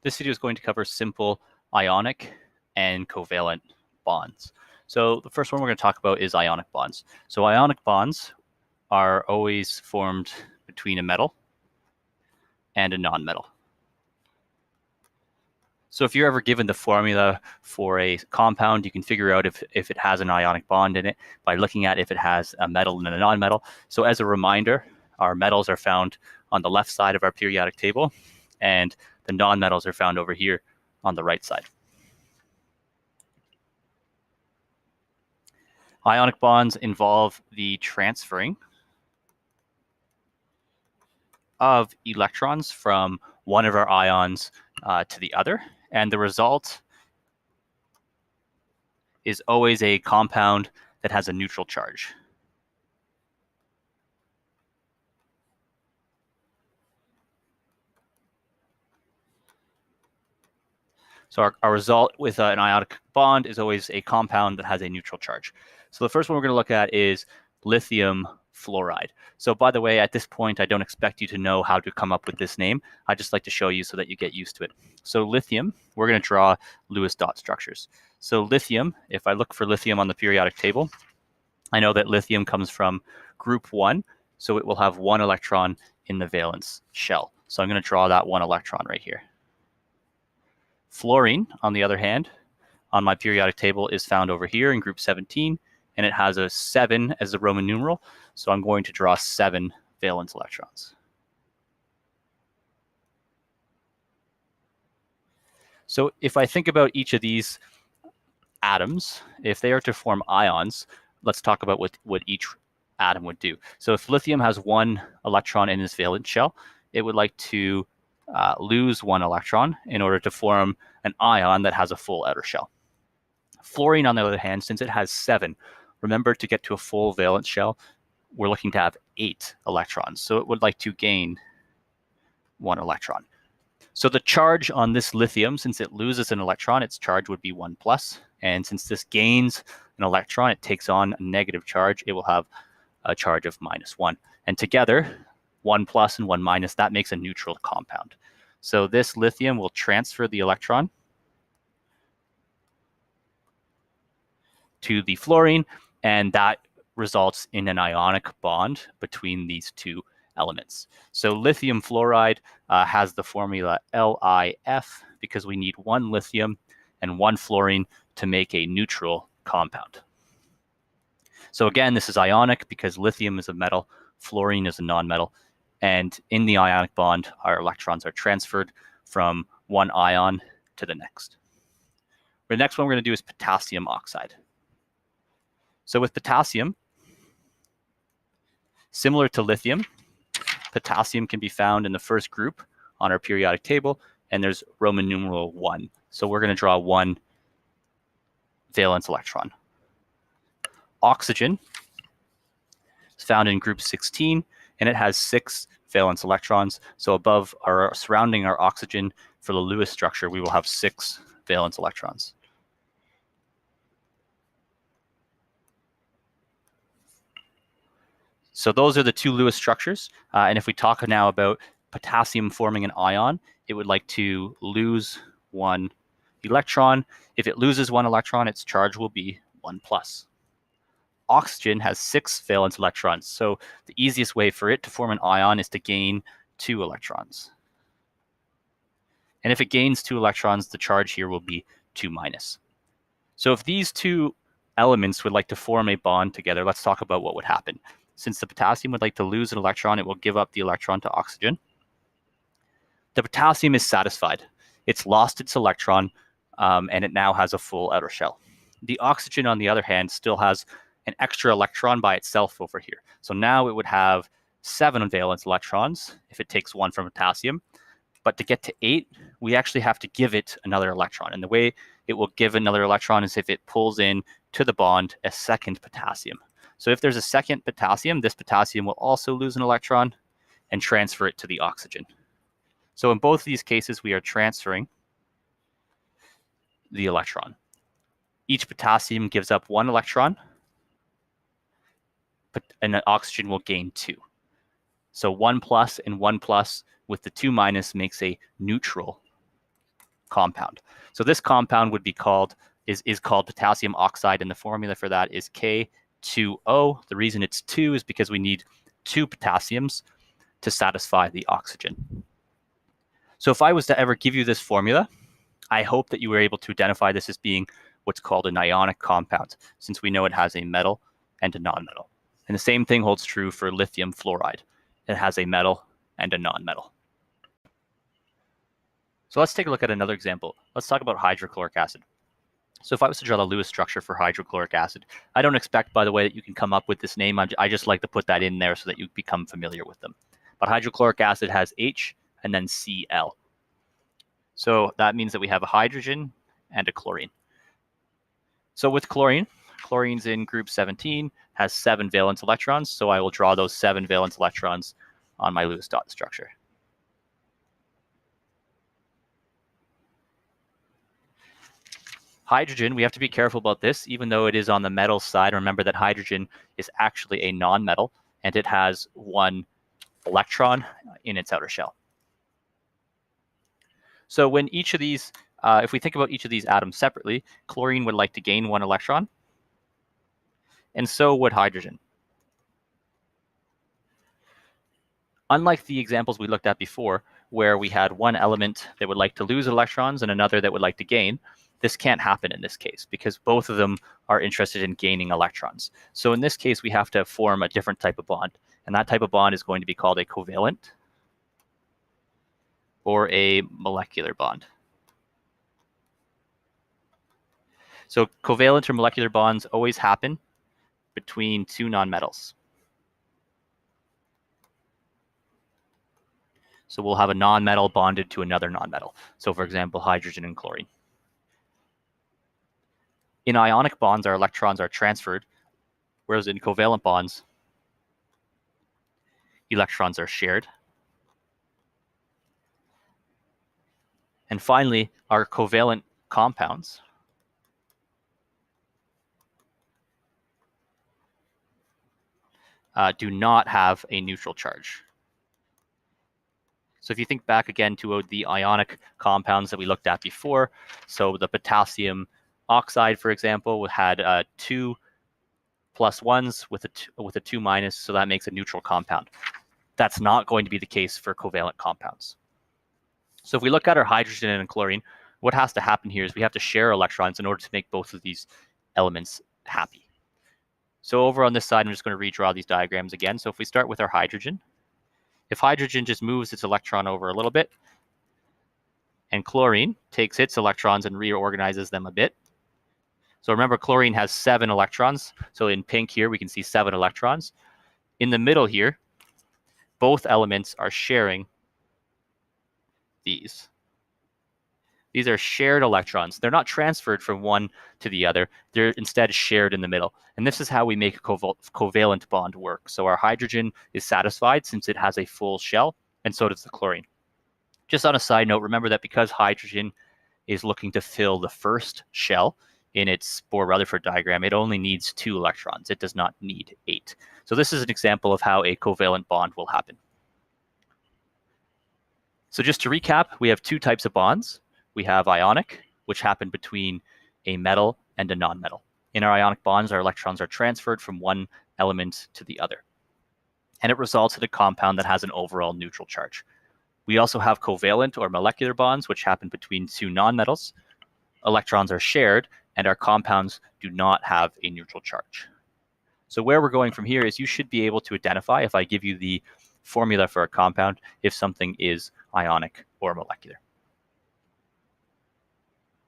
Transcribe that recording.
This video is going to cover simple ionic and covalent bonds. So the first one we're going to talk about is ionic bonds. So ionic bonds are always formed between a metal and a nonmetal. So if you're ever given the formula for a compound, you can figure out if it has an ionic bond in it by looking at if it has a metal and a nonmetal. So as a reminder, our metals are found on the left side of our periodic table, and the nonmetals are found over here on the right side. Ionic bonds involve the transferring of electrons from one of our ions to the other, and the result is always a compound that has a neutral charge. So our result with an ionic bond is always a compound that has a neutral charge. So the first one we're going to look at is lithium fluoride. So by the way, at this point, I don't expect you to know how to come up with this name. I just like to show you so that you get used to it. So lithium, we're going to draw Lewis dot structures. So lithium, if I look for lithium on the periodic table, I know that lithium comes from group 1, so it will have 1 electron in the valence shell. So I'm going to draw that 1 electron right here. Fluorine, on the other hand, on my periodic table is found over here in group 17, and it has a 7 as the Roman numeral, so I'm going to draw 7 valence electrons. So if I think about each of these atoms, if they are to form ions, let's talk about what each atom would do. So if lithium has 1 electron in its valence shell, it would like to lose 1 electron in order to form an ion that has a full outer shell. Fluorine, on the other hand, since it has 7, remember, to get to a full valence shell, we're looking to have 8 electrons. So it would like to gain 1 electron. So the charge on this lithium, since it loses an electron, its charge would be 1 plus. And since this gains an electron, it takes on a negative charge. It will have a charge of -1. And together, 1 plus and 1 minus, that makes a neutral compound. So this lithium will transfer the electron to the fluorine, and that results in an ionic bond between these two elements. So lithium fluoride has the formula LiF because we need 1 lithium and 1 fluorine to make a neutral compound. So again, this is ionic because lithium is a metal, fluorine is a nonmetal, and in the ionic bond, our electrons are transferred from one ion to the next. The next one we're going to do is potassium oxide. So with potassium, similar to lithium, potassium can be found in the first group on our periodic table, and there's Roman numeral 1. So we're going to draw 1 valence electron. Oxygen is found in group 16, and it has 6 valence electrons. So above our surrounding our oxygen for the Lewis structure, we will have 6 valence electrons. So those are the 2 Lewis structures. And if we talk now about potassium forming an ion, it would like to lose 1 electron. If it loses 1 electron, its charge will be 1 plus. Oxygen has 6 valence electrons, so the easiest way for it to form an ion is to gain 2 electrons. And if it gains 2 electrons, the charge here will be 2 minus. So if these 2 elements would like to form a bond together, let's talk about what would happen. Since the potassium would like to lose an electron, it will give up the electron to oxygen. The potassium is satisfied. It's lost its electron, and it now has a full outer shell. The oxygen, on the other hand, still has an extra electron by itself over here. So now it would have 7 valence electrons if it takes 1 from potassium. But to get to 8, we actually have to give it another electron. And the way it will give another electron is if it pulls in to the bond a second potassium. So if there's a second potassium, this potassium will also lose an electron and transfer it to the oxygen. So in both of these cases, we are transferring the electron. Each potassium gives up 1 electron, and the oxygen will gain 2. So 1 plus and 1 plus with the 2 minus makes a neutral compound. So this compound would be called is called potassium oxide, and the formula for that is K2O. The reason it's 2 is because we need 2 potassiums to satisfy the oxygen. So if I was to ever give you this formula, I hope that you were able to identify this as being what's called an ionic compound, since we know it has a metal and a nonmetal. And the same thing holds true for lithium fluoride. It has a metal and a nonmetal. So let's take a look at another example. Let's talk about hydrochloric acid. So if I was to draw the Lewis structure for hydrochloric acid, I don't expect, by the way, that you can come up with this name. I just like to put that in there so that you become familiar with them. But hydrochloric acid has H and then Cl. So that means that we have a hydrogen and a chlorine. So with chlorine, chlorine's in group 17, has 7 valence electrons. So I will draw those 7 valence electrons on my Lewis dot structure. Hydrogen, we have to be careful about this, even though it is on the metal side. Remember that hydrogen is actually a nonmetal, and it has 1 electron in its outer shell. So when each of these, if we think about each of these atoms separately, chlorine would like to gain 1 electron, and so would hydrogen. Unlike the examples we looked at before, where we had one element that would like to lose electrons and another that would like to gain, this can't happen in this case because both of them are interested in gaining electrons. So in this case, we have to form a different type of bond. And that type of bond is going to be called a covalent or a molecular bond. So covalent or molecular bonds always happen between 2 nonmetals. So we'll have a nonmetal bonded to another nonmetal. So for example, hydrogen and chlorine. In ionic bonds, our electrons are transferred, whereas in covalent bonds, electrons are shared. And finally, our covalent compounds do not have a neutral charge. So if you think back again to the ionic compounds that we looked at before, so the potassium oxide, for example, had 2 plus 1s with a 2 minus, so that makes a neutral compound. That's not going to be the case for covalent compounds. So if we look at our hydrogen and chlorine, what has to happen here is we have to share electrons in order to make both of these elements happy. So over on this side, I'm just going to redraw these diagrams again. So if we start with our hydrogen, if hydrogen just moves its electron over a little bit, and chlorine takes its electrons and reorganizes them a bit. So remember, chlorine has 7 electrons. So in pink here, we can see 7 electrons. In the middle here, both elements are sharing these. These are shared electrons. They're not transferred from one to the other. They're instead shared in the middle. And this is how we make a covalent bond work. So our hydrogen is satisfied since it has a full shell, and so does the chlorine. Just on a side note, remember that because hydrogen is looking to fill the first shell in its Bohr-Rutherford diagram, it only needs 2 electrons. It does not need 8. So this is an example of how a covalent bond will happen. So just to recap, we have 2 types of bonds. We have ionic, which happen between a metal and a nonmetal. In our ionic bonds, our electrons are transferred from one element to the other. And it results in a compound that has an overall neutral charge. We also have covalent or molecular bonds, which happen between 2 nonmetals. Electrons are shared, and our compounds do not have a neutral charge. So where we're going from here is you should be able to identify, if I give you the formula for a compound, if something is ionic or molecular.